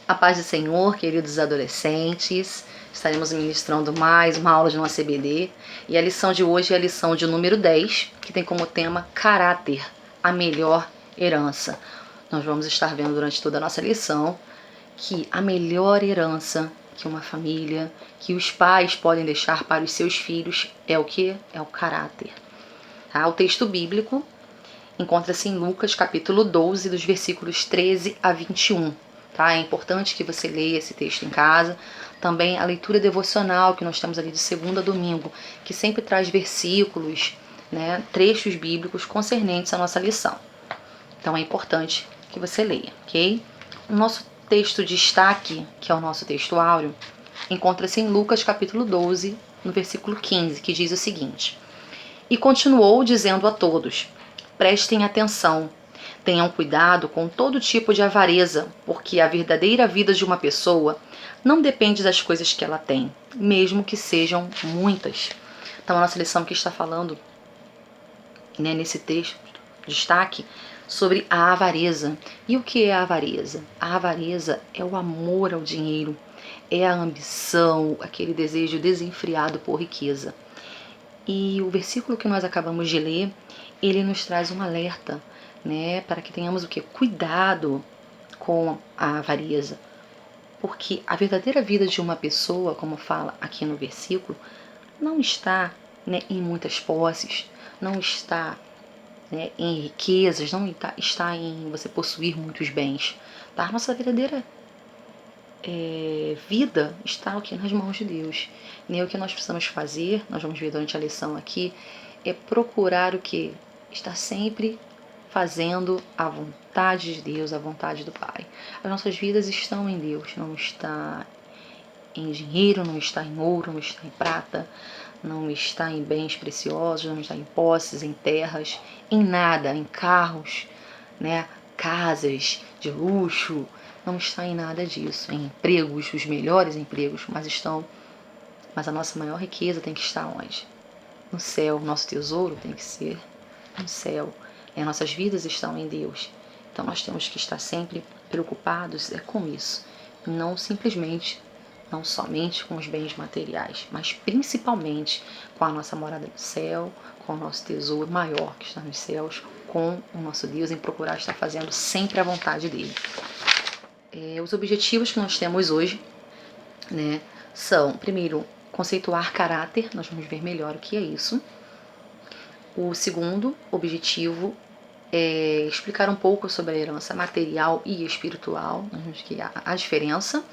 A paz do Senhor, queridos adolescentes. Estaremos ministrando mais uma aula de uma CBD. E a lição de hoje é a lição de número 10, que tem como tema caráter, a melhor herança. Nós vamos estar vendo durante toda a nossa lição que a melhor herança que uma família, que os pais podem deixar para os seus filhos é o que? É o caráter. Tá? O texto bíblico encontra-se em Lucas capítulo 12, dos versículos 13 a 21. Tá? É importante que você leia esse texto em casa. Também a leitura devocional que nós temos ali de segunda a domingo, que sempre traz versículos, né, trechos bíblicos concernentes à nossa lição. Então é importante que você leia, ok? O nosso texto de destaque, que é o nosso texto áureo, encontra-se em Lucas capítulo 12, no versículo 15, que diz o seguinte: E continuou dizendo a todos: prestem atenção, tenham cuidado com todo tipo de avareza, porque a verdadeira vida de uma pessoa não depende das coisas que ela tem, mesmo que sejam muitas. Então a nossa lição aqui está falando, né, nesse texto, destaque, sobre a avareza. E o que é a avareza? A avareza é o amor ao dinheiro, é a ambição, aquele desejo desenfreado por riqueza. E o versículo que nós acabamos de ler, ele nos traz um alerta, né, para que tenhamos o quê? Cuidado com a avareza. Porque a verdadeira vida de uma pessoa, como fala aqui no versículo, não está, né, em muitas posses, não está, né, em riquezas, não está em você possuir muitos bens. Tá? A nossa verdadeira vida está aqui nas mãos de Deus. E o que nós precisamos fazer, nós vamos ver durante a lição aqui, é procurar o que? Estar sempre fazendo a vontade de Deus, a vontade do Pai. As nossas vidas estão em Deus, não está em dinheiro, não está em ouro, não está em prata, não está em bens preciosos, não está em posses, em terras, em nada, em carros, né, casas de luxo, não está em nada disso, em empregos, os melhores empregos, mas a nossa maior riqueza tem que estar onde? No céu. Nosso tesouro tem que ser no céu. E nossas vidas estão em Deus. Então nós temos que estar sempre preocupados com isso, não simplesmente, não somente com os bens materiais, mas principalmente com a nossa morada no céu, com o nosso tesouro maior que está nos céus, com o nosso Deus, em procurar estar fazendo sempre a vontade dele. Os objetivos que nós temos hoje, né, são, primeiro, conceituar caráter. Nós vamos ver melhor o que é isso. O segundo objetivo é explicar um pouco sobre a herança material e espiritual, nós vamos ver a diferença,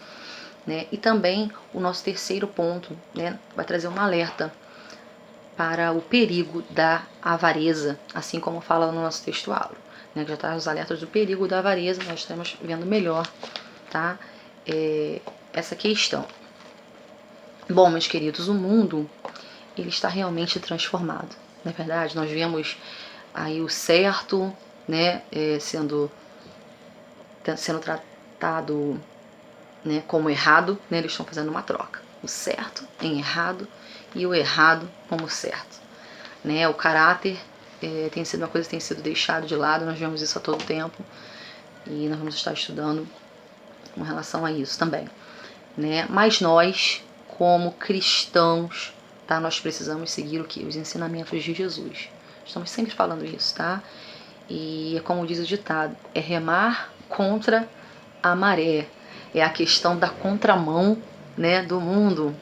né? E também o nosso terceiro ponto, né, vai trazer um alerta para o perigo da avareza, assim como fala no nosso texto áureo, né, que já traz os alertas do perigo da avareza. Nós estamos vendo melhor, tá, essa questão. Bom, meus queridos, o mundo, ele está realmente transformado, não é verdade? Nós vemos aí o certo, né, sendo tratado, né, como errado, né, eles estão fazendo uma troca. O certo em errado e o errado como certo. Né? O caráter tem sido uma coisa que tem sido deixado de lado, nós vemos isso a todo tempo e nós vamos estar estudando com relação a isso também. Né? Mas nós, como cristãos, tá, nós precisamos seguir o que? Os ensinamentos de Jesus. Estamos sempre falando isso, tá? E é como diz o ditado, é remar contra a maré. É a questão da contramão, né, do mundo.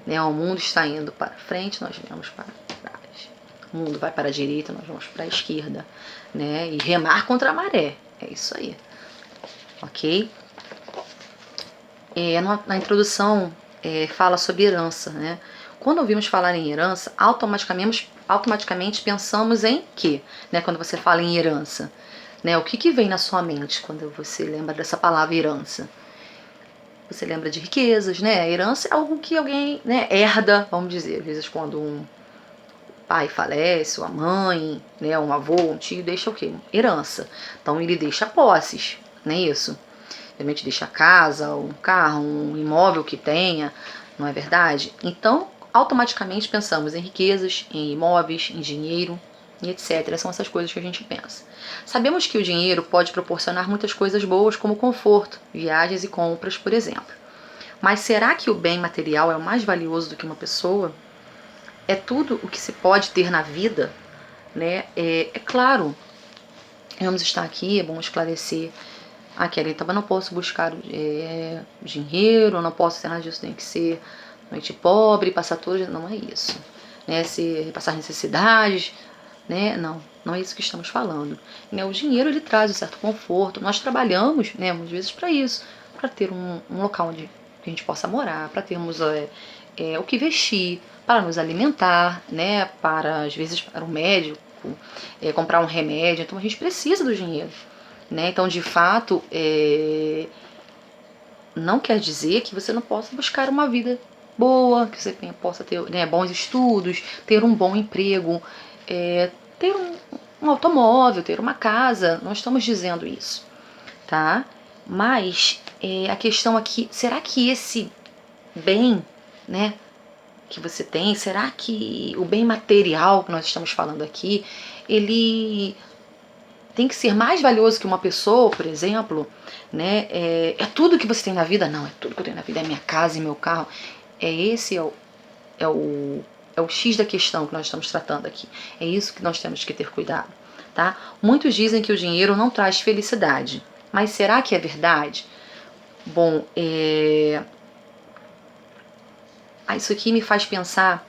Né? O mundo está indo para frente, nós vamos para trás. O mundo vai para a direita, nós vamos para a esquerda. Né? E remar contra a maré. É isso aí. Ok? Na introdução fala sobre herança. Né? Quando ouvimos falar em herança, automaticamente pensamos em quê? Né? Quando você fala em herança, né? O que vem na sua mente quando você lembra dessa palavra herança? Você lembra de riquezas, né? A herança é algo que alguém, né, herda, vamos dizer. Às vezes quando um pai falece, ou a mãe, né, um avô, um tio, deixa o quê? Herança. Então ele deixa posses, não é isso? Realmente deixa casa, um carro, um imóvel que tenha, não é verdade? Então, automaticamente pensamos em riquezas, em imóveis, em dinheiro. e etc. São essas coisas que a gente pensa. Sabemos que o dinheiro pode proporcionar muitas coisas boas, como conforto, viagens e compras, por exemplo. Mas será que o bem material é o mais valioso do que uma pessoa? É tudo o que se pode ter na vida, né? É claro, vamos estar aqui, é bom esclarecer. Kelly, então eu não posso buscar dinheiro, eu não posso ter nada disso, tem que ser noite pobre, passar tudo, não é isso. Né? Se passar necessidades, né? Não é isso que estamos falando. Né? O dinheiro, ele traz um certo conforto, nós trabalhamos, né, muitas vezes para isso, para ter um local onde a gente possa morar, para termos o que vestir, para nos alimentar, né, para, às vezes, para o médico, comprar um remédio, então a gente precisa do dinheiro. Né? Então, de fato, não quer dizer que você não possa buscar uma vida boa, que você possa ter, né, bons estudos, ter um bom emprego, ter um automóvel, ter uma casa. Não estamos dizendo isso, tá? Mas a questão aqui, será que esse bem, né, que você tem, será que o bem material que nós estamos falando aqui, ele tem que ser mais valioso que uma pessoa, por exemplo, né? É tudo que você tem na vida? Não, é tudo que eu tenho na vida, é minha casa e meu carro. Esse é o X da questão que nós estamos tratando aqui. É isso que nós temos que ter cuidado, tá? Muitos dizem que o dinheiro não traz felicidade, mas será que é verdade? Bom, isso aqui me faz pensar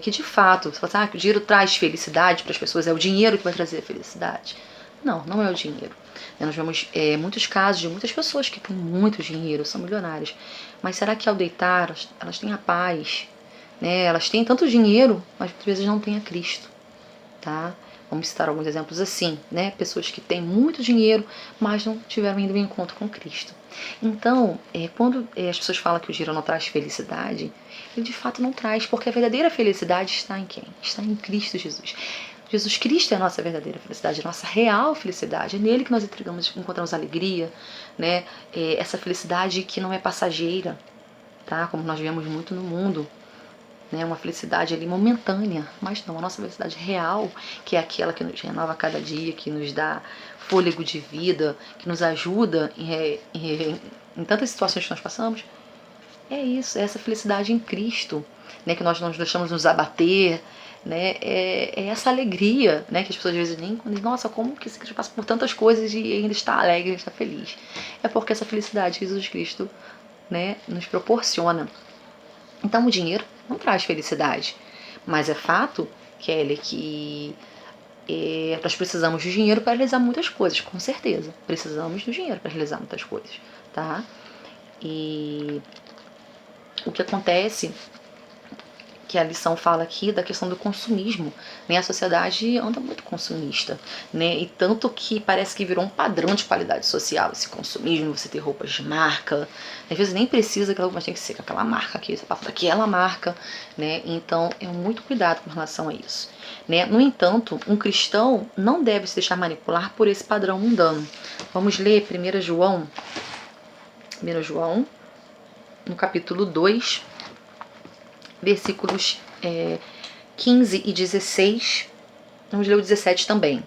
que de fato, você fala assim, que o dinheiro traz felicidade para as pessoas, é o dinheiro que vai trazer a felicidade. Não é o dinheiro. Nós vemos muitos casos de muitas pessoas que têm muito dinheiro, são milionárias, mas será que ao deitar elas têm a paz? Né? Elas têm tanto dinheiro, mas muitas vezes não têm a Cristo. Tá? Vamos citar alguns exemplos assim, né? Pessoas que têm muito dinheiro, mas não tiveram ainda um encontro com Cristo. Então, quando as pessoas falam que o dinheiro não traz felicidade, ele de fato não traz, porque a verdadeira felicidade está em quem? Está em Cristo Jesus. Jesus Cristo é a nossa verdadeira felicidade, a nossa real felicidade. É nele que nós encontramos alegria, né? Essa felicidade que não é passageira, tá? Como nós vemos muito no mundo. Né, uma felicidade ali momentânea, mas não, a nossa felicidade real, que é aquela que nos renova a cada dia, que nos dá fôlego de vida, que nos ajuda em tantas situações que nós passamos, é isso, é essa felicidade em Cristo, né, que nós não deixamos nos abater, né, é essa alegria, né, que as pessoas às vezes nem dizem, nossa, como que esse Cristo passa por tantas coisas e ainda está alegre, está feliz? É porque essa felicidade que Jesus Cristo, né, nos proporciona. Então o dinheiro não traz felicidade, mas é fato, Kelly, que nós precisamos de dinheiro para realizar muitas coisas, com certeza. Precisamos do dinheiro para realizar muitas coisas, tá? E o que acontece, que a lição fala aqui da questão do consumismo, né? A sociedade anda muito consumista, né? E tanto que parece que virou um padrão de qualidade social esse consumismo, você ter roupas de marca, às vezes nem precisa aquela roupa, mas tem que ser com aquela marca aqui, sapato daquela marca, né? Então é muito cuidado com relação a isso, né? No entanto, um cristão não deve se deixar manipular por esse padrão mundano. Vamos ler 1 João, no capítulo 2, versículos 15 e 16, vamos ler o 17 também.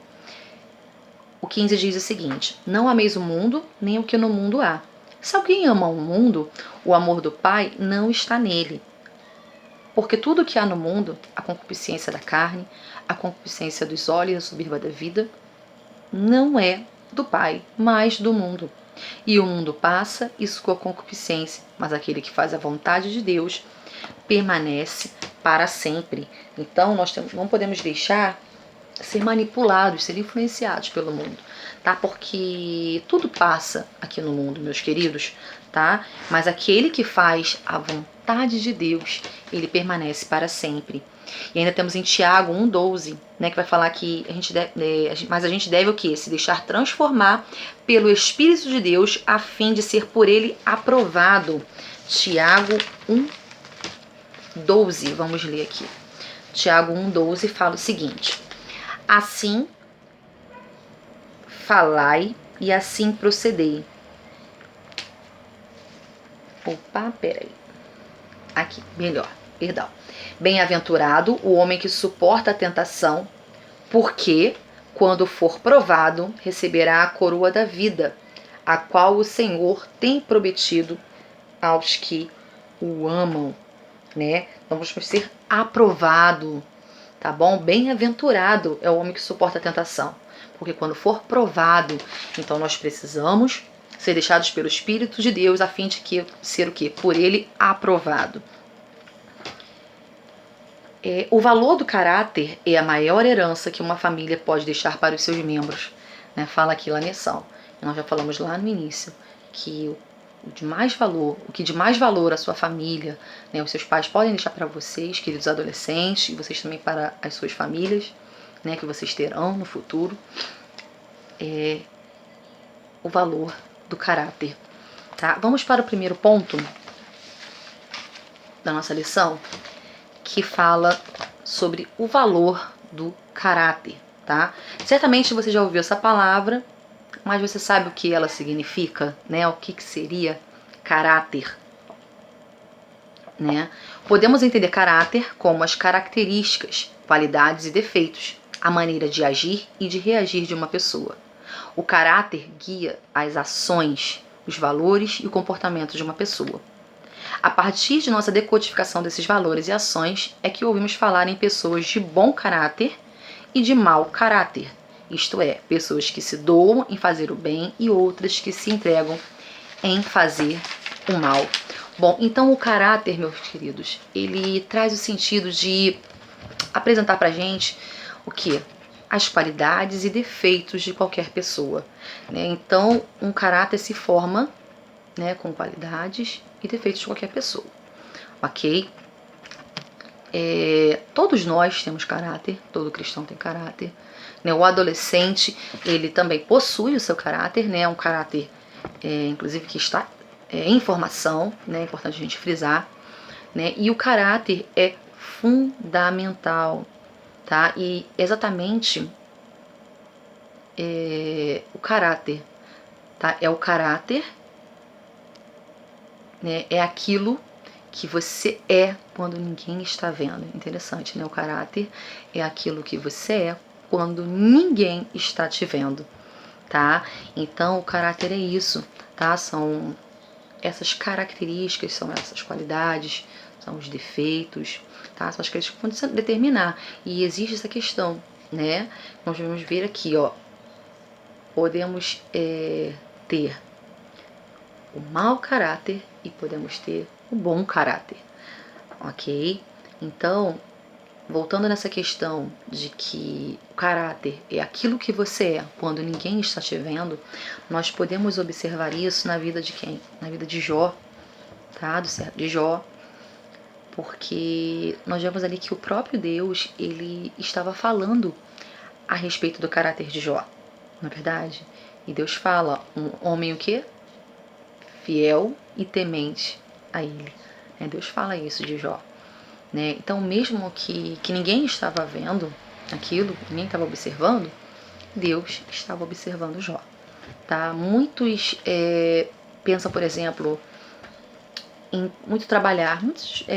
O 15 diz o seguinte: não ameis o mundo, nem o que no mundo há. Se alguém ama o mundo, o amor do Pai não está nele. Porque tudo o que há no mundo, a concupiscência da carne, a concupiscência dos olhos e a soberba da vida, não é do Pai, mas do mundo. E o mundo passa e sua concupiscência, mas aquele que faz a vontade de Deus permanece para sempre. Então nós não podemos deixar ser manipulados, ser influenciados pelo mundo, tá? Porque tudo passa aqui no mundo, meus queridos, tá? Mas aquele que faz a vontade de Deus, ele permanece para sempre. E ainda temos em Tiago 1,12, né, que vai falar que mas a gente deve o quê? Se deixar transformar pelo Espírito de Deus, a fim de ser por ele aprovado. Tiago 1,12, vamos ler aqui. Tiago 1,12 fala o seguinte: assim falai e assim procedei. Opa, peraí. Aqui, melhor. Perdão. Bem-aventurado o homem que suporta a tentação, porque, quando for provado, receberá a coroa da vida, a qual o Senhor tem prometido aos que o amam, né? Vamos ser aprovado, tá bom? Bem-aventurado é o homem que suporta a tentação, porque quando for provado, então nós precisamos ser deixados pelo Espírito de Deus a fim de que ser o quê? Por ele aprovado. O valor do caráter é a maior herança que uma família pode deixar para os seus membros, né? Fala aqui lá na lição. Nós já falamos lá no início que o que de mais valor a sua família, né, os seus pais podem deixar para vocês, queridos adolescentes, e vocês também para as suas famílias, né, que vocês terão no futuro, é o valor do caráter. Tá? Vamos para o primeiro ponto da nossa lição, que fala sobre o valor do caráter, tá? Certamente você já ouviu essa palavra, mas você sabe o que ela significa, né? O que seria caráter, né? Podemos entender caráter como as características, qualidades e defeitos, a maneira de agir e de reagir de uma pessoa. O caráter guia as ações, os valores e o comportamento de uma pessoa. A partir de nossa decodificação desses valores e ações é que ouvimos falar em pessoas de bom caráter e de mau caráter, isto é, pessoas que se doam em fazer o bem e outras que se entregam em fazer o mal. Bom, então o caráter, meus queridos, ele traz o sentido de apresentar pra gente o quê? As qualidades e defeitos de qualquer pessoa, né? Então, um caráter se forma, né, com qualidades e defeitos de qualquer pessoa, ok? Todos nós temos caráter, todo cristão tem caráter, né? O adolescente, ele também possui o seu caráter, né? Um caráter, inclusive, que está em formação, né? É importante a gente frisar, né? E o caráter é fundamental, tá? E exatamente o caráter, tá? É o caráter, né? É aquilo que você é quando ninguém está vendo. Interessante, né? O caráter é aquilo que você é quando ninguém está te vendo, tá? Então, o caráter é isso, tá? São essas características, são essas qualidades, são os defeitos, tá? São as coisas que vão determinar. E existe essa questão, né? Nós vamos ver aqui, ó. Podemos ter o mau caráter e podemos ter o bom caráter, ok? Então, voltando nessa questão de que o caráter é aquilo que você é quando ninguém está te vendo, nós podemos observar isso na vida de quem? Na vida de Jó, tá? Do servo de Jó, porque nós vemos ali que o próprio Deus, ele estava falando a respeito do caráter de Jó, não é verdade? E Deus fala, um homem o quê? Fiel e temente a ele. Deus fala isso de Jó. Né? Então, mesmo que ninguém estava vendo aquilo, ninguém estava observando, Deus estava observando Jó. Tá? Muitos pensam, por exemplo, em muito trabalhar.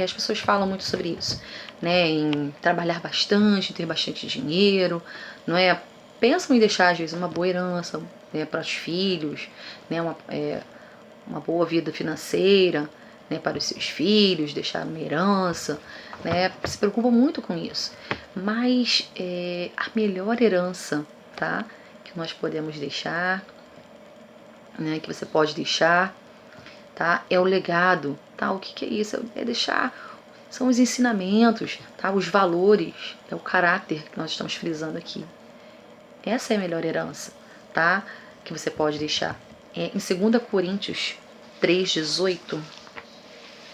As pessoas falam muito sobre isso, né? Em trabalhar bastante, ter bastante dinheiro, não é? Pensam em deixar, às vezes, uma boa herança, né, para os filhos, né? Uma boa vida financeira, né, para os seus filhos, deixar uma herança, né, se preocupam muito com isso. Mas a melhor herança, tá, que nós podemos deixar, né, que você pode deixar, tá, é o legado, tá? O que é isso? É deixar, são os ensinamentos, tá, os valores, é o caráter que nós estamos frisando aqui. Essa é a melhor herança, tá, que você pode deixar. Em 2 Coríntios 3,18,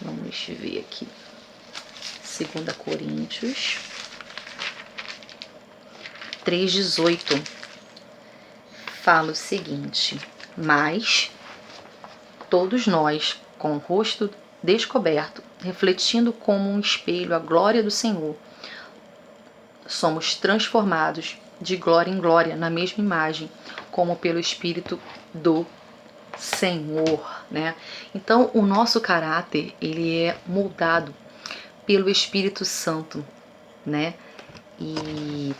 vamos ver aqui, 2 Coríntios 3,18, fala o seguinte: mas todos nós, com o rosto descoberto, refletindo como um espelho a glória do Senhor, somos transformados de glória em glória na mesma imagem, como pelo Espírito do Senhor, né? Então, o nosso caráter, ele é moldado pelo Espírito Santo, né? E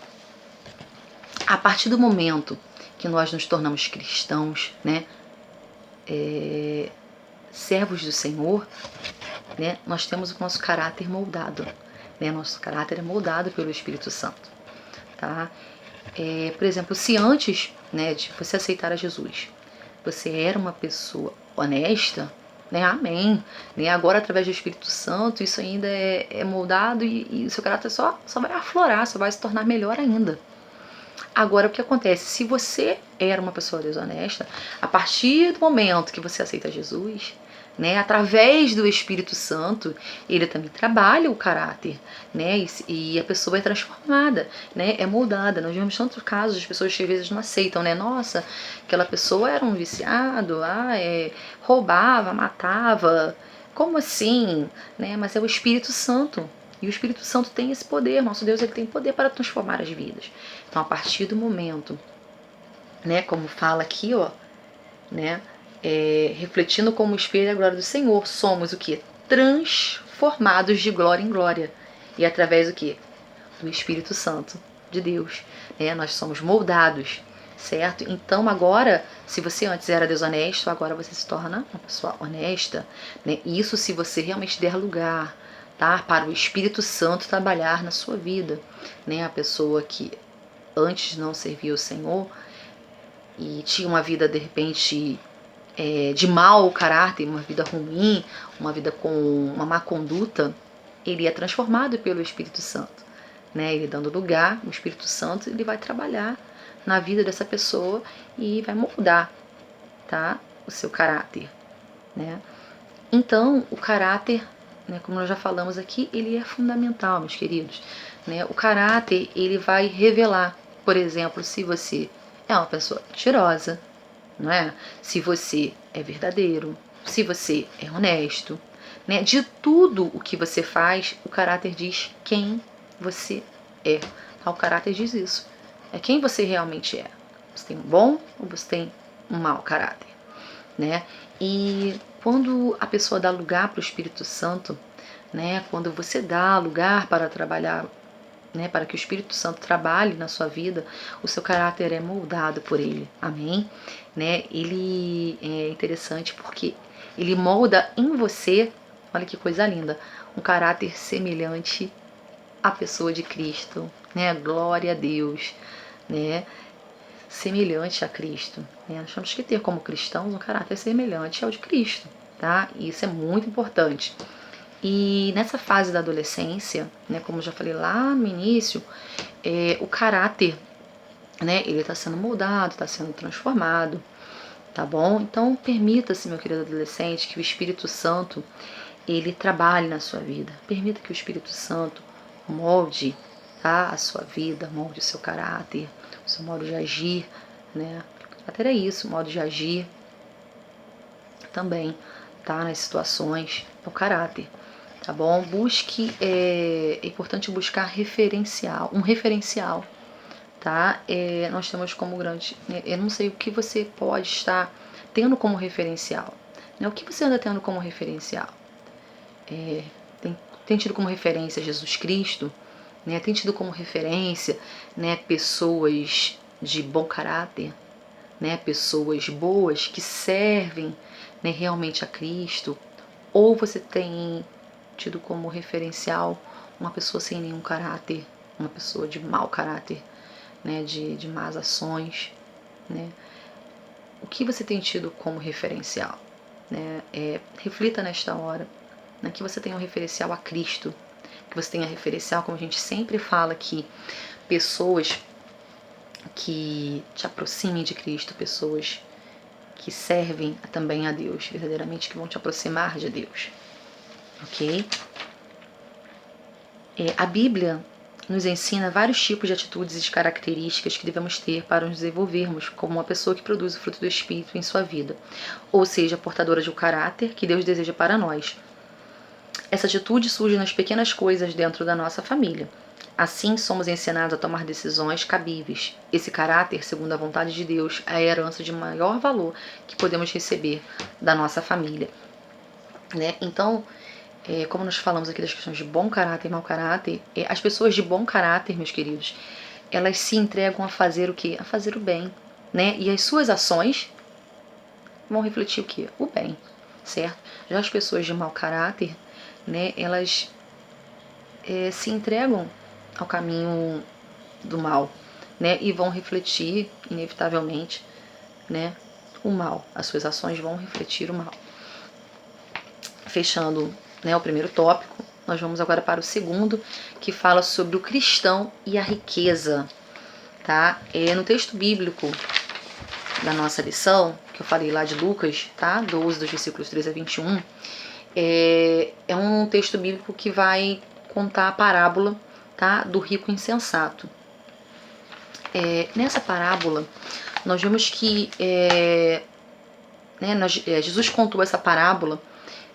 a partir do momento que nós nos tornamos cristãos, né? Servos do Senhor, né? Nós temos o nosso caráter moldado, né? Nosso caráter é moldado pelo Espírito Santo, tá? Por exemplo, se antes, né, de você aceitar a Jesus, você era uma pessoa honesta, né? Amém. Né? Agora, através do Espírito Santo, isso ainda é moldado e o seu caráter só vai aflorar, só vai se tornar melhor ainda. Agora, o que acontece? Se você era uma pessoa desonesta, a partir do momento que você aceita Jesus, né, através do Espírito Santo, ele também trabalha o caráter, né, e a pessoa é transformada, né, é moldada. Nós vemos tantos casos de pessoas que às vezes não aceitam, né, nossa, aquela pessoa era um viciado, roubava, matava, como assim? Né, mas é o Espírito Santo. E o Espírito Santo tem esse poder, nosso Deus, ele tem poder para transformar as vidas. Então, a partir do momento, né, como fala aqui, ó, né, refletindo como espelho a glória do Senhor, somos o que? Transformados de glória em glória. E através do que? Do Espírito Santo de Deus. Né, nós somos moldados, certo? Então, agora, se você antes era desonesto, agora você se torna uma pessoa honesta. Né? Isso se você realmente der lugar, tá, para o Espírito Santo trabalhar na sua vida. Né? A pessoa que antes não servia o Senhor e tinha uma vida de repente de mau caráter, uma vida ruim, uma vida com uma má conduta, ele é transformado pelo Espírito Santo, né? Ele dando lugar, o Espírito Santo ele vai trabalhar na vida dessa pessoa e vai moldar, tá, o seu caráter, né? Então, o caráter, né, como nós já falamos aqui, ele é fundamental, meus queridos, né? O caráter, ele vai revelar, por exemplo, se você é uma pessoa mentirosa, não é? Se você é verdadeiro, se você é honesto, né? De tudo o que você faz, o caráter diz quem você é. Tá? O caráter diz isso. É quem você realmente é. Você tem um bom ou você tem um mau caráter, né? E quando a pessoa dá lugar para o Espírito Santo, né? Quando você dá lugar para trabalhar, né, para que o Espírito Santo trabalhe na sua vida, o seu caráter é moldado por ele. Amém? Né? Ele é interessante porque ele molda em você, olha que coisa linda, um caráter semelhante à pessoa de Cristo, né? Glória a Deus, né? Semelhante a Cristo. Né? Nós temos que ter como cristãos um caráter semelhante ao de Cristo, tá? E isso é muito importante. E nessa fase da adolescência, né, como eu já falei lá no início, o caráter, né, ele está sendo moldado, está sendo transformado, tá bom? Então permita-se, meu querido adolescente, que o Espírito Santo ele trabalhe na sua vida. Permita que o Espírito Santo molde, tá, a sua vida, molde o seu caráter, o seu modo de agir, né? Até é isso, o modo de agir também, tá, nas situações, o caráter. Tá bom? Busque, é importante buscar um referencial, tá? Nós temos como grande, eu não sei o que você pode estar tendo como referencial, né? O que você anda tendo como referencial? Tem tido como referência Jesus Cristo, né? Tem tido como referência, né, pessoas de bom caráter, né? Pessoas boas que servem, né, realmente a Cristo, ou você tem tido como referencial uma pessoa sem nenhum caráter, uma pessoa de mau caráter, né, de más ações, né? O que você tem tido como referencial? Né? Reflita nesta hora, né, que você tenha um referencial a Cristo, que você tenha referencial, como a gente sempre fala aqui, pessoas que te aproximem de Cristo, pessoas que servem também a Deus, verdadeiramente que vão te aproximar de Deus, ok? A Bíblia nos ensina vários tipos de atitudes e de características que devemos ter para nos desenvolvermos como uma pessoa que produz o fruto do Espírito em sua vida, ou seja, portadora de um caráter que Deus deseja para nós. Essa atitude surge nas pequenas coisas dentro da nossa família. Assim, somos ensinados a tomar decisões cabíveis. Esse caráter, segundo a vontade de Deus, é a herança de maior valor que podemos receber da nossa família. Né? Então, como nós falamos aqui das questões de bom caráter e mau caráter, as pessoas de bom caráter, meus queridos, elas se entregam a fazer o quê? A fazer o bem, né? E as suas ações vão refletir o quê? O bem, certo? Já as pessoas de mau caráter, né, elas se entregam ao caminho do mal, né, e vão refletir, inevitavelmente, né, o mal. As suas ações vão refletir o mal. Fechando, né, o primeiro tópico, nós vamos agora para o segundo, que fala sobre o cristão e a riqueza. Tá? No texto bíblico da nossa lição, que eu falei lá de Lucas, tá? 12, dos versículos 13 a 21, é um texto bíblico que vai contar a parábola, tá? Do rico insensato. Nessa parábola, nós vemos que Jesus contou essa parábola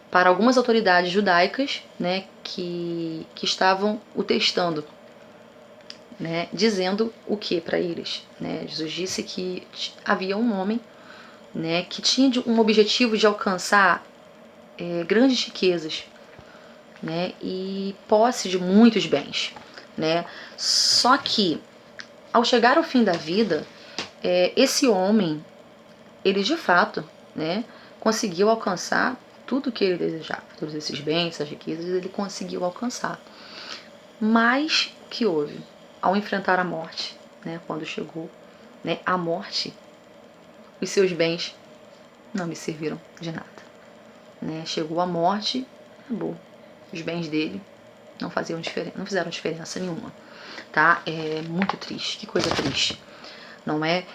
para algumas autoridades judaicas, né, que estavam o testando, né, dizendo o que para eles? Né? Jesus disse que havia um homem, né, que tinha um objetivo de alcançar grandes riquezas, né, e posse de muitos bens. Né? Só que, ao chegar ao fim da vida, esse homem, ele de fato, né, conseguiu alcançar tudo o que ele desejava, todos esses bens, essas riquezas, ele conseguiu alcançar. Mas o que houve? Ao enfrentar a morte, né, quando chegou, né, a morte, os seus bens não me serviram de nada. Né? Chegou a morte, acabou. Os bens dele não fizeram diferença nenhuma. Tá? É muito triste, que coisa triste. Não é?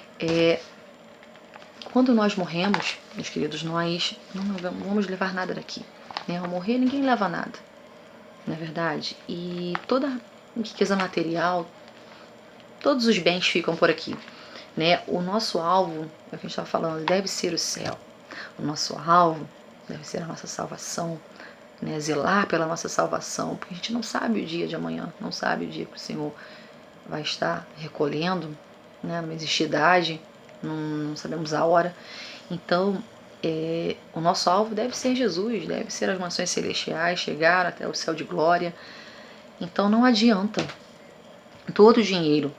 Quando nós morremos, meus queridos, nós não vamos levar nada daqui. Né? Ao morrer, ninguém leva nada. Não é verdade? E toda riqueza material, todos os bens ficam por aqui. Né? O nosso alvo, é o que a gente estava falando, deve ser o céu. O nosso alvo deve ser a nossa salvação, né? Zelar pela nossa salvação, porque a gente não sabe o dia de amanhã, não sabe o dia que o Senhor vai estar recolhendo, né? Não existe idade, não sabemos a hora. Então, o nosso alvo deve ser Jesus, deve ser as mansões celestiais, chegar até o céu de glória. Então não adianta, todo o dinheiro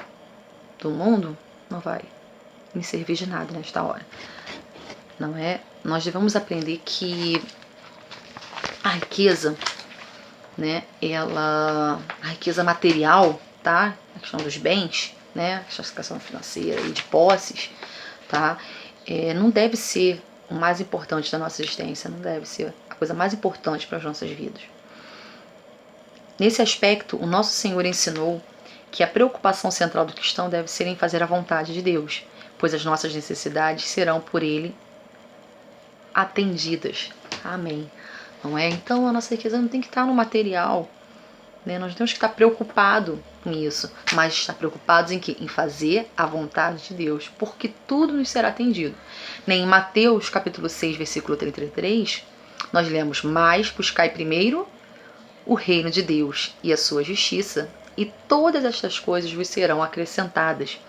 do mundo não vai me servir de nada nesta hora. Não é? Nós devemos aprender que a riqueza, né, a riqueza material, tá? A questão dos bens, né, a questão financeira e de posses, tá? Não deve ser o mais importante da nossa existência, não deve ser a coisa mais importante para as nossas vidas. Nesse aspecto, o nosso Senhor ensinou que a preocupação central do cristão deve ser em fazer a vontade de Deus, pois as nossas necessidades serão por Ele atendidas. Amém. Não é? Então a nossa riqueza não tem que estar no material, né? Nós não temos que estar preocupados com isso, mas estar preocupados em quê? Em fazer a vontade de Deus, porque tudo nos será atendido. Em Mateus capítulo 6, versículo 33, nós lemos: mas buscai primeiro o reino de Deus e a sua justiça, e todas estas coisas vos serão acrescentadas.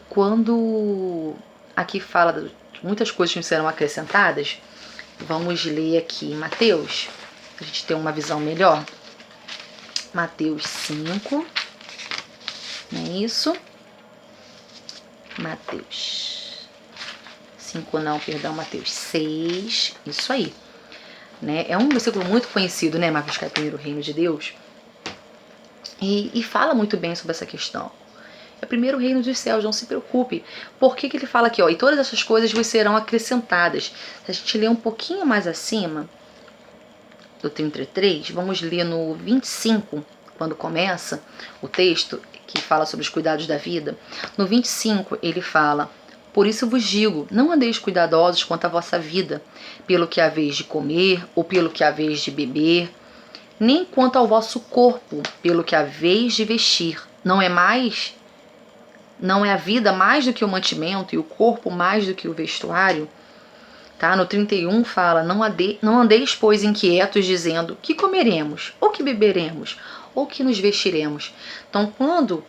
Quando aqui fala de muitas coisas que nos serão acrescentadas, vamos ler aqui em Mateus, para a gente ter uma visão melhor. Mateus 5, não é isso? Mateus 5 não, perdão, Mateus 6, isso aí. Né? É um versículo muito conhecido, né? Mas buscar primeiro o reino de Deus. E fala muito bem sobre essa questão. É primeiro o reino dos céus, não se preocupe. Por que ele fala aqui, ó? E todas essas coisas vos serão acrescentadas. Se a gente ler um pouquinho mais acima do 33, vamos ler no 25, quando começa o texto, que fala sobre os cuidados da vida. No 25 ele fala: por isso vos digo, não andeis cuidadosos quanto à vossa vida, pelo que haveis de comer ou pelo que haveis de beber, nem quanto ao vosso corpo, pelo que haveis de vestir. Não é a vida mais do que o mantimento e o corpo mais do que o vestuário? Tá? No 31 fala: não andeis, pois, inquietos, dizendo: que comeremos, ou que beberemos, ou que nos vestiremos. Então, quando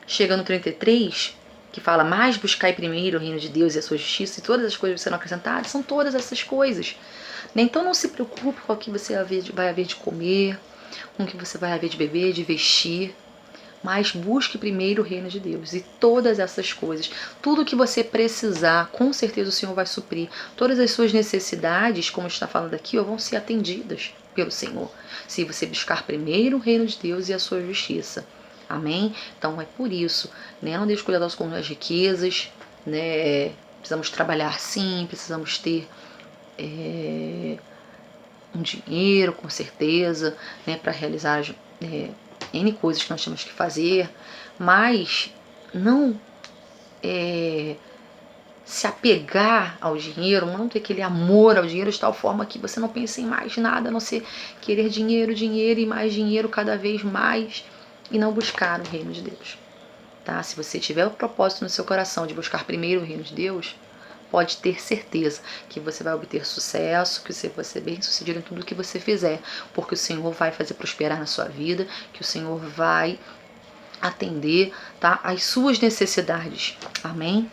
chega no 33, que fala, mais buscai primeiro o reino de Deus e a sua justiça, e todas as coisas serão acrescentadas, são todas essas coisas. Então não se preocupe com o que você vai haver de comer, com o que você vai haver de beber, de vestir, mas busque primeiro o reino de Deus e todas essas coisas, tudo que você precisar, com certeza o Senhor vai suprir. Todas as suas necessidades, como está falando aqui, vão ser atendidas pelo Senhor, se você buscar primeiro o reino de Deus e a sua justiça. Amém? Então é por isso, né? Não deixe cuidadosos com as riquezas, né? Precisamos trabalhar sim, precisamos ter um dinheiro, com certeza, né? Para realizar N coisas que nós temos que fazer, mas não se apegar ao dinheiro, não ter aquele amor ao dinheiro de tal forma que você não pense em mais nada, a não ser querer dinheiro, dinheiro e mais dinheiro cada vez mais e não buscar o reino de Deus. Tá? Se você tiver o propósito no seu coração de buscar primeiro o reino de Deus, pode ter certeza que você vai obter sucesso, que você vai ser bem sucedido em tudo que você fizer, porque o Senhor vai fazer prosperar na sua vida, que o Senhor vai atender, tá, as suas necessidades. Amém?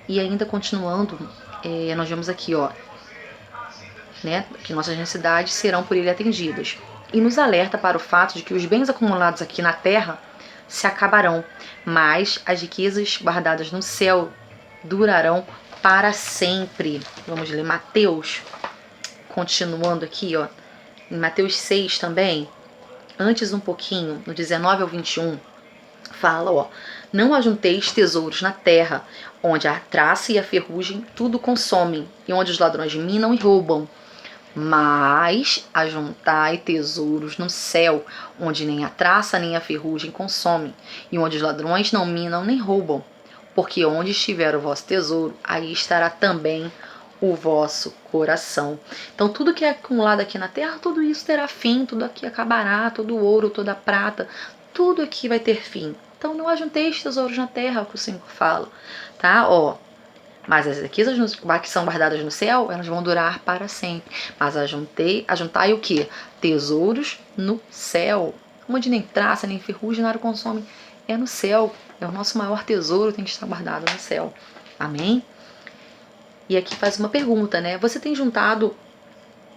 E ainda continuando, nós vemos aqui, ó, né, que nossas necessidades serão por ele atendidas. E nos alerta para o fato de que os bens acumulados aqui na terra se acabarão, mas as riquezas guardadas no céu durarão para sempre. Vamos ler Mateus, continuando aqui, ó, em Mateus 6 também, antes um pouquinho, no 19 ao 21, fala, ó, não ajunteis tesouros na terra, onde a traça e a ferrugem tudo consomem, e onde os ladrões minam e roubam. Mas ajuntai tesouros no céu, onde nem a traça nem a ferrugem consomem, e onde os ladrões não minam nem roubam. Porque onde estiver o vosso tesouro, aí estará também o vosso coração. Então tudo que é acumulado aqui na terra, tudo isso terá fim, tudo aqui acabará, todo o ouro, toda a prata, tudo aqui vai ter fim. Então não ajunteis tesouros na terra, é o que o Senhor fala, tá? Ó, mas as riquezas que são guardadas no céu, elas vão durar para sempre. Mas ajuntai o quê? Tesouros no céu, onde nem traça, nem ferrugem, nada consome. É no céu, é o nosso maior tesouro, tem que estar guardado no céu. Amém? E aqui faz uma pergunta, né? Você tem juntado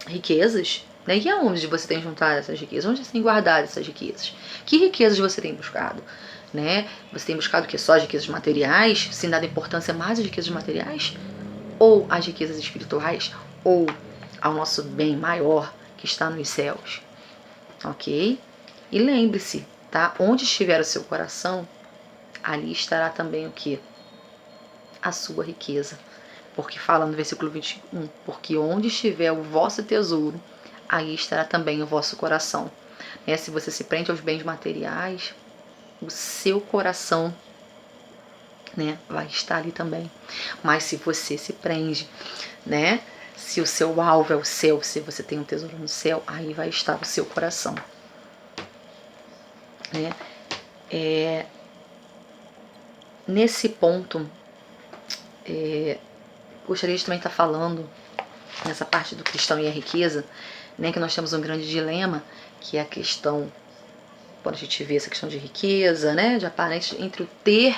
riquezas? Né? E aonde você tem juntado essas riquezas? Onde você tem guardado essas riquezas? Que riquezas você tem buscado? Né? Você tem buscado o que? Só as riquezas materiais, sem dar importância mais às riquezas materiais? Ou às riquezas espirituais? Ou ao nosso bem maior que está nos céus? Ok? E lembre-se, tá? Onde estiver o seu coração, ali estará também o que? A sua riqueza. Porque fala no versículo 21, porque onde estiver o vosso tesouro, aí estará também o vosso coração. Se você se prende aos bens materiais, o seu coração, né, vai estar ali também. Mas se você se prende, né, se o seu alvo é o céu, se você tem um tesouro no céu, aí vai estar o seu coração. Nesse ponto, gostaria de também estar falando nessa parte do cristão e a riqueza, né, que nós temos um grande dilema, que é a questão, quando a gente vê essa questão de riqueza, né, de aparência, entre o ter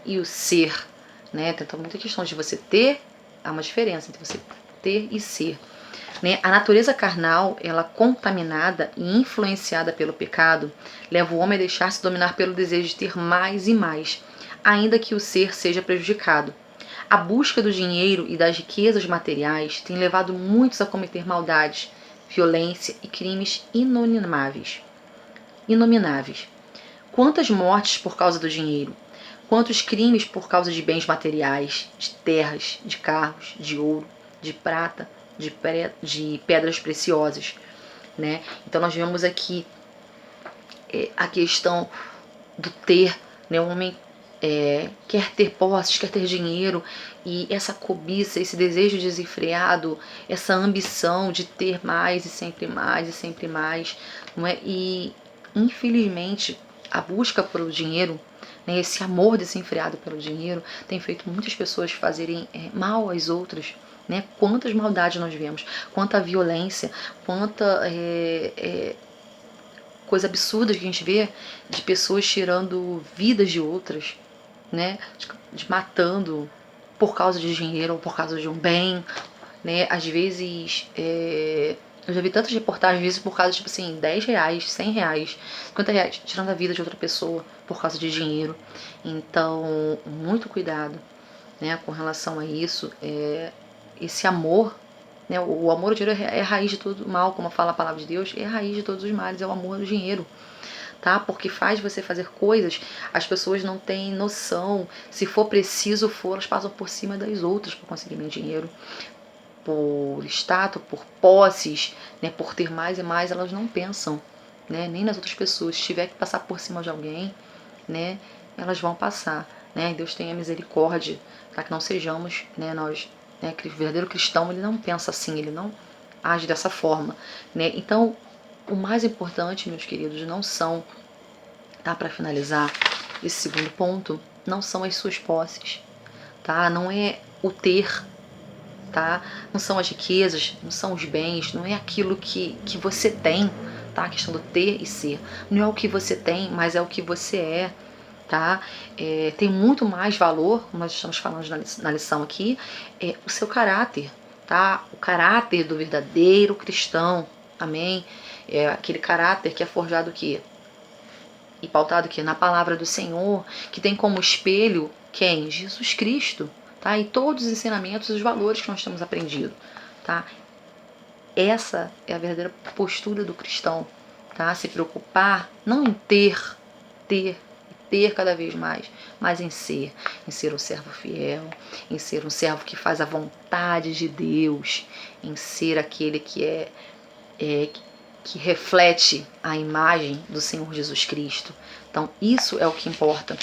e o ser, né, tem muita questão de você ter, há uma diferença entre você ter e ser, né. A natureza carnal, ela contaminada e influenciada pelo pecado, leva o homem a deixar-se dominar pelo desejo de ter mais e mais, ainda que o ser seja prejudicado. A busca do dinheiro e das riquezas materiais tem levado muitos a cometer maldades, violência e crimes inomináveis. Quantas mortes por causa do dinheiro? Quantos crimes por causa de bens materiais, de terras, de carros, de ouro, de prata, de pedras preciosas, né? Então nós vemos aqui a questão do ter, né? O homem quer ter posses, quer ter dinheiro, e essa cobiça, esse desejo desenfreado, essa ambição de ter mais e sempre mais e sempre mais, não é? E infelizmente a busca pelo dinheiro, né, esse amor desenfreado pelo dinheiro, tem feito muitas pessoas fazerem mal às outras, né? Quantas maldades nós vemos, quanta violência, quanta coisa absurda que a gente vê de pessoas tirando vidas de outras, né? De matando por causa de dinheiro ou por causa de um bem, né? Às vezes, eu já vi tantas reportagens, às vezes por causa, tipo assim, R$10, R$100, R$50, tirando a vida de outra pessoa por causa de dinheiro. Então, muito cuidado, né, com relação a isso. Esse amor, né, o amor ao dinheiro é a raiz de todo mal, como fala a palavra de Deus, é a raiz de todos os males, é o amor ao dinheiro. Tá? Porque faz você fazer coisas, as pessoas não têm noção, se for preciso elas passam por cima das outras para conseguirem dinheiro, por status, por posses, né, por ter mais e mais, elas não pensam, né, nem nas outras pessoas. Se tiver que passar por cima de alguém, né, elas vão passar, né? Deus tenha misericórdia, para que não sejamos, né, nós, né, o verdadeiro cristão, ele não pensa assim, ele não age dessa forma, né? Então, o mais importante, meus queridos, não são, tá, para finalizar esse segundo ponto, não são as suas posses, tá? Não é o ter, tá? Não são as riquezas, não são os bens, não é aquilo que você tem, tá? A questão do ter e ser. Não é o que você tem, mas é o que você é, tá? Tem muito mais valor, como nós estamos falando na lição aqui, o seu caráter, tá? O caráter do verdadeiro cristão, amém? É aquele caráter que é forjado aqui e pautado aqui na palavra do Senhor, que tem como espelho quem? Jesus Cristo, tá? E todos os ensinamentos e os valores que nós temos aprendido, tá? Essa é a verdadeira postura do cristão, tá? Se preocupar não em ter cada vez mais, mas em ser um servo fiel, em ser um servo que faz a vontade de Deus, em ser aquele que reflete a imagem do Senhor Jesus Cristo. Então isso é o que importa,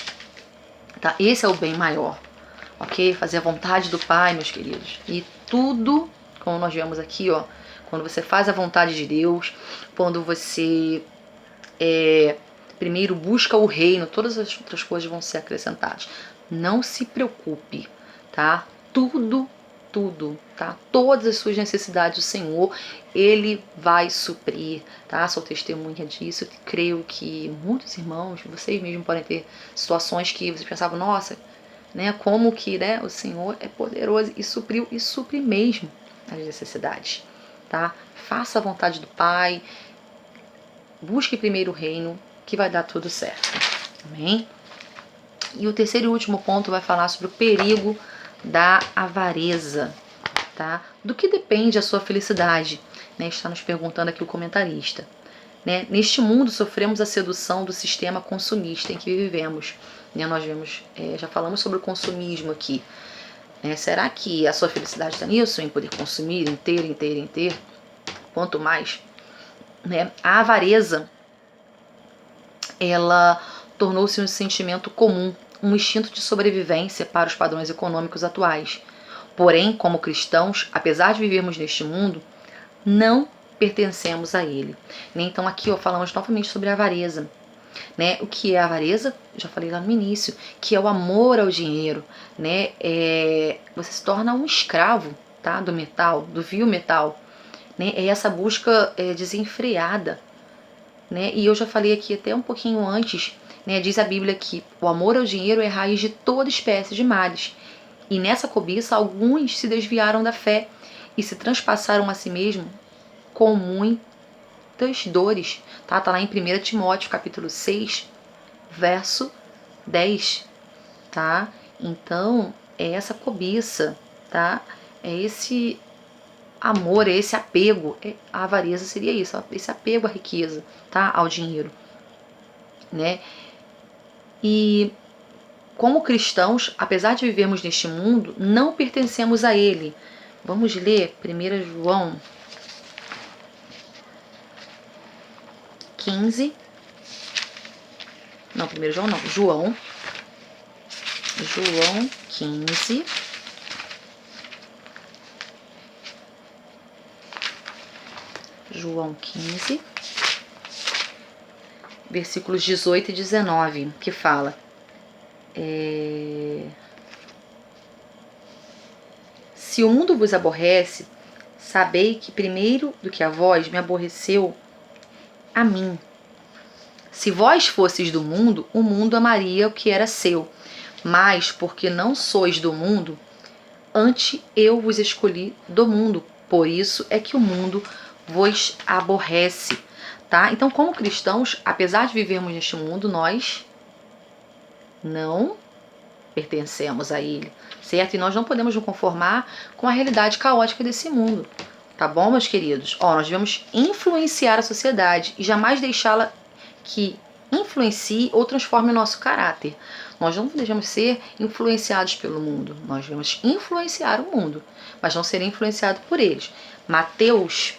tá? Esse é o bem maior, ok? Fazer a vontade do Pai, meus queridos. E tudo, como nós vemos aqui, ó, quando você faz a vontade de Deus, quando você primeiro busca o reino, todas as outras coisas vão ser acrescentadas. Não se preocupe, tá? Tudo, tá? Todas as suas necessidades, o Senhor, Ele vai suprir, tá? Sou testemunha disso. Eu creio que muitos irmãos, vocês mesmos podem ter situações que vocês pensavam, nossa, né? Como que, né? O Senhor é poderoso e supriu e supre mesmo as necessidades, tá? Faça a vontade do Pai, busque primeiro o reino, que vai dar tudo certo. Amém? E o terceiro e último ponto vai falar sobre o perigo da avareza, tá? Do que depende a sua felicidade, né? Está nos perguntando aqui o comentarista. Né? Neste mundo sofremos a sedução do sistema consumista em que vivemos. Né? Nós vemos, já falamos sobre o consumismo aqui. Né? Será que a sua felicidade está nisso? Em poder consumir, em ter? Quanto mais, né? A avareza, ela tornou-se um sentimento comum, um instinto de sobrevivência para os padrões econômicos atuais. Porém, como cristãos, apesar de vivermos neste mundo, não pertencemos a ele. Então aqui falamos novamente sobre a avareza. Né? O que é a avareza? Já falei lá no início, que é o amor ao dinheiro. Né? Você se torna um escravo, tá? Do metal, do vil metal. Né? É essa busca desenfreada. Né? E eu já falei aqui até um pouquinho antes, né? Diz a Bíblia que o amor ao dinheiro é raiz de toda espécie de males. E nessa cobiça, alguns se desviaram da fé e se transpassaram a si mesmo com muitas dores. Tá lá em 1 Timóteo, capítulo 6, verso 10. Tá? Então, é essa cobiça, tá? É esse amor, é esse apego. A avareza seria isso, esse apego à riqueza, tá? Ao dinheiro. Né? E como cristãos, apesar de vivermos neste mundo, não pertencemos a ele. Vamos ler 1 João 15. Não, 1 João não. João 15. João 15, versículos 18 e 19, que fala: Se o mundo vos aborrece, sabei que primeiro do que a vós me aborreceu a mim. Se vós fosseis do mundo, o mundo amaria o que era seu. Mas, porque não sois do mundo, antes eu vos escolhi do mundo. Por isso é que o mundo vos aborrece. Tá? Então, como cristãos, apesar de vivermos neste mundo, nós não pertencemos a ele, certo? E nós não podemos nos conformar com a realidade caótica desse mundo. Tá bom, meus queridos? Nós devemos influenciar a sociedade e jamais deixá-la que influencie ou transforme o nosso caráter. Nós não devemos ser influenciados pelo mundo. Nós devemos influenciar o mundo, mas não ser influenciado por eles. Mateus,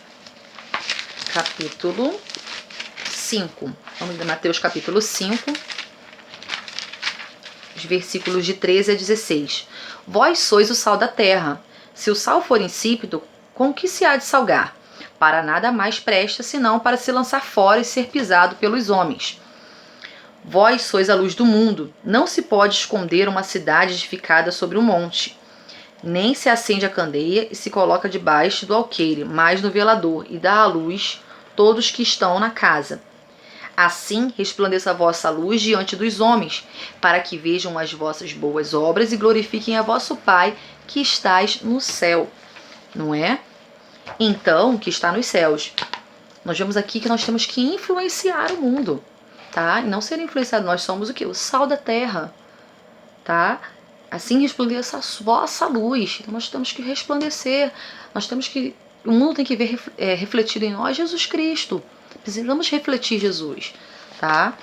capítulo 5. Vamos ler Mateus, capítulo 5, os versículos de 13 a 16. Vós sois o sal da terra. Se o sal for insípido, com que se há de salgar? Para nada mais presta, senão para se lançar fora e ser pisado pelos homens. Vós sois a luz do mundo. Não se pode esconder uma cidade edificada sobre um monte. Nem se acende a candeia e se coloca debaixo do alqueire, mas no velador, e dá à luz todos que estão na casa. Assim resplandeça a vossa luz diante dos homens, para que vejam as vossas boas obras e glorifiquem a vosso Pai que estais no céu. Não é? Então, que está nos céus. Nós vemos aqui que nós temos que influenciar o mundo, tá? E não ser influenciado. Nós somos o quê? O sal da terra, tá? Assim resplandeça a vossa luz. Então nós temos que resplandecer. Nós temos que... O mundo tem que ver refletido em nós Jesus Cristo. Precisamos refletir Jesus, tá?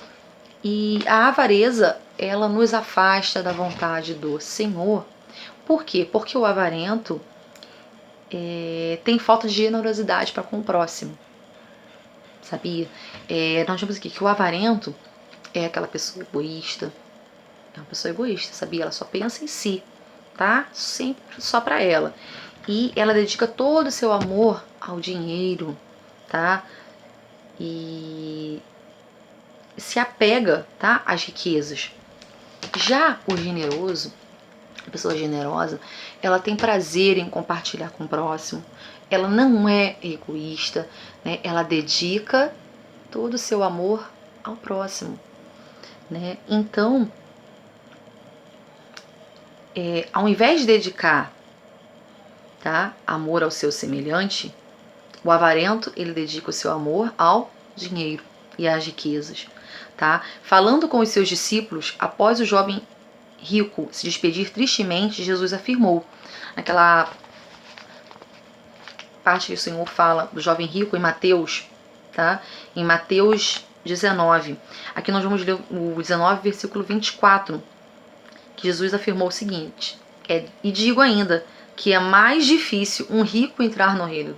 E a avareza, ela nos afasta da vontade do Senhor. Por quê? Porque o avarento tem falta de generosidade para com o próximo, sabia? Nós vemos aqui que o avarento é aquela pessoa egoísta. É uma pessoa egoísta, sabia? Ela só pensa em si, tá? Sempre só para ela. E ela dedica todo o seu amor ao dinheiro, tá? E se apega, tá, às riquezas. Já o generoso, a pessoa generosa, ela tem prazer em compartilhar com o próximo. Ela não é egoísta, né? Ela dedica todo o seu amor ao próximo, né? Então, ao invés de dedicar, tá, amor ao seu semelhante, o avarento, ele dedica o seu amor ao dinheiro e às riquezas, tá? Falando com os seus discípulos, após o jovem rico se despedir tristemente, Jesus afirmou, naquela parte que o Senhor fala do jovem rico em Mateus, tá? Em Mateus 19. Aqui nós vamos ler o 19, versículo 24, que Jesus afirmou o seguinte, e digo ainda que é mais difícil um rico entrar no reino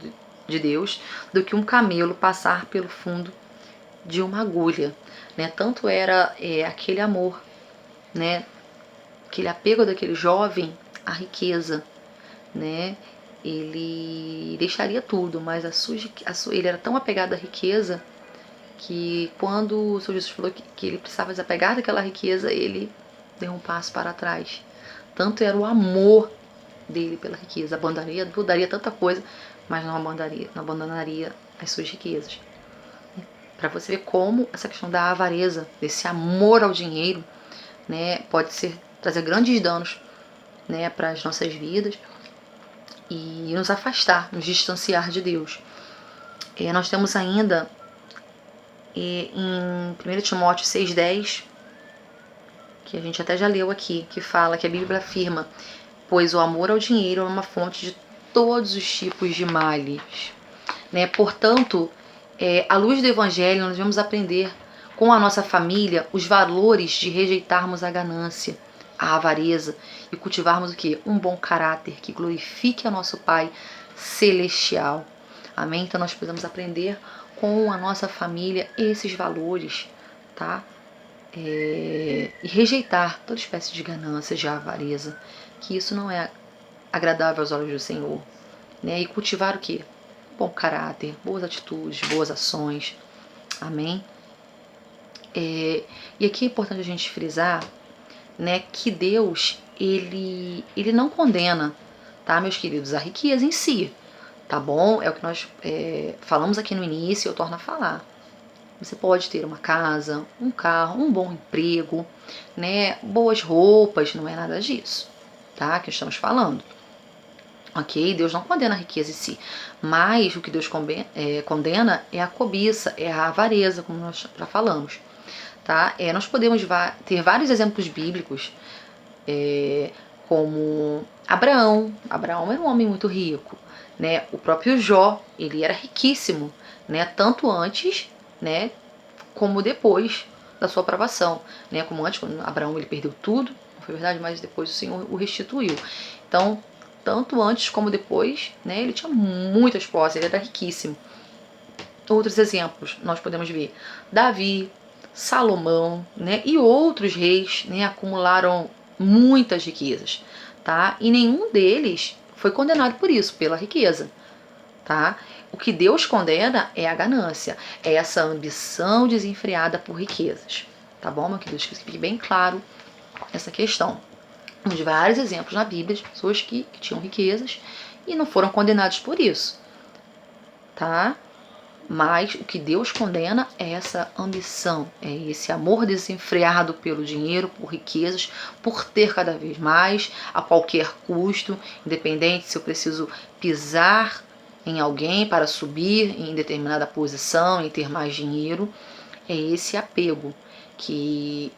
de Deus do que um camelo passar pelo fundo de uma agulha, né? Tanto era aquele amor, né? Aquele apego daquele jovem à riqueza, né? Ele deixaria tudo, mas ele era tão apegado à riqueza que quando o Senhor Jesus falou que ele precisava desapegar daquela riqueza, ele deu um passo para trás. Tanto era o amor dele pela riqueza. Daria tanta coisa, mas não abandonaria as suas riquezas. Para você ver como essa questão da avareza, desse amor ao dinheiro, né, pode trazer grandes danos, né, para as nossas vidas e nos afastar, nos distanciar de Deus. Nós temos ainda em 1 Timóteo 6,10, que a gente até já leu aqui, que fala que a Bíblia afirma: pois o amor ao dinheiro é uma fonte de todos os tipos de males, né? Portanto, à luz do Evangelho, nós devemos aprender com a nossa família os valores de rejeitarmos a ganância, a avareza e cultivarmos o quê? Um bom caráter que glorifique a nosso Pai celestial. Amém? Então nós precisamos aprender com a nossa família esses valores, tá? E rejeitar toda espécie de ganância, de avareza, que isso não é agradável aos olhos do Senhor, né? E cultivar o quê? Bom caráter, boas atitudes, boas ações. Amém? E aqui é importante a gente frisar, né, que Deus, ele não condena, tá, meus queridos, a riqueza em si, tá bom? É o que nós falamos aqui no início, eu torno a falar. Você pode ter uma casa, um carro, um bom emprego, né? Boas roupas, não é nada disso, tá? Que estamos falando. Ok? Deus não condena a riqueza em si, mas o que Deus condena é a cobiça, é a avareza, como nós já falamos, tá? Nós podemos ter vários exemplos bíblicos, como Abraão. Abraão era um homem muito rico, né? O próprio Jó, ele era riquíssimo, né? Tanto antes, né? Como depois da sua aprovação, né? Como antes, quando Abraão ele perdeu tudo, não foi verdade, mas depois o Senhor o restituiu. Então, tanto antes como depois, né? Ele tinha muitas posses, ele era riquíssimo. Outros exemplos nós podemos ver Davi, Salomão, né? E outros reis, né? Acumularam muitas riquezas, tá? E nenhum deles foi condenado por isso, pela riqueza, tá? O que Deus condena é a ganância, é essa ambição desenfreada por riquezas, tá bom, meu querido? Que fique bem claro essa questão. Temos vários exemplos na Bíblia de pessoas que tinham riquezas e não foram condenados por isso, tá? Mas o que Deus condena é essa ambição, é esse amor desenfreado pelo dinheiro, por riquezas, por ter cada vez mais, a qualquer custo, independente se eu preciso pisar em alguém para subir em determinada posição e ter mais dinheiro. É esse apego que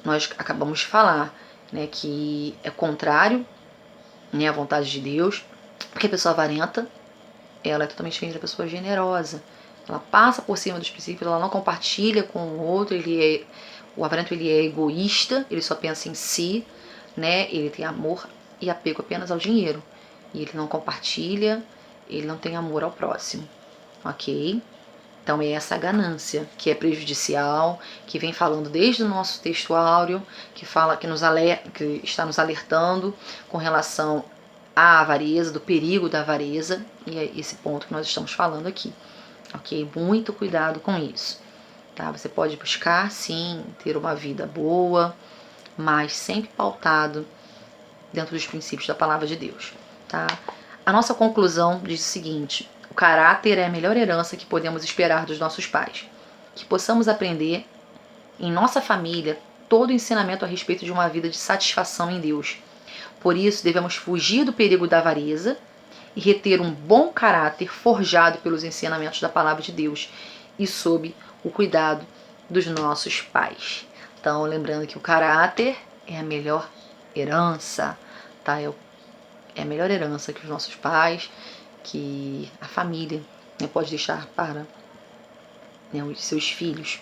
nós acabamos de falar, né, que é contrário, né, à vontade de Deus, porque a pessoa avarenta, ela é totalmente diferente da pessoa generosa. Ela passa por cima dos princípios, ela não compartilha com o outro, o avarento ele é egoísta, ele só pensa em si, né? Ele tem amor e apego apenas ao dinheiro. E ele não compartilha, ele não tem amor ao próximo, ok? Então é essa ganância que é prejudicial, que vem falando desde o nosso texto áureo, que fala que está nos alertando com relação à avareza, do perigo da avareza, e é esse ponto que nós estamos falando aqui. Ok? Muito cuidado com isso. Tá? Você pode buscar, sim, ter uma vida boa, mas sempre pautado dentro dos princípios da palavra de Deus. Tá? A nossa conclusão diz o seguinte: o caráter é a melhor herança que podemos esperar dos nossos pais. Que possamos aprender em nossa família todo o ensinamento a respeito de uma vida de satisfação em Deus. Por isso, devemos fugir do perigo da avareza e reter um bom caráter forjado pelos ensinamentos da palavra de Deus e sob o cuidado dos nossos pais. Então, lembrando que o caráter é a melhor herança, tá? É a melhor herança que os nossos pais, que a família, né, pode deixar para, né, os seus filhos.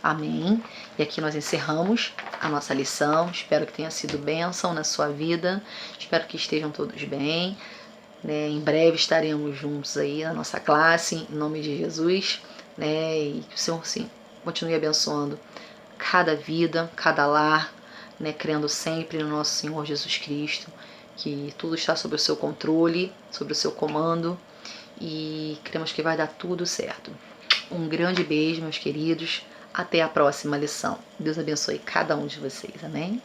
Amém? E aqui nós encerramos a nossa lição. Espero que tenha sido bênção na sua vida. Espero que estejam todos bem. Né? Em breve estaremos juntos aí na nossa classe, em nome de Jesus. Né? E que o Senhor, sim, continue abençoando cada vida, cada lar, né? Crendo sempre no nosso Senhor Jesus Cristo, que tudo está sob o seu controle, sob o seu comando, e cremos que vai dar tudo certo. Um grande beijo, meus queridos. Até a próxima lição. Deus abençoe cada um de vocês. Amém?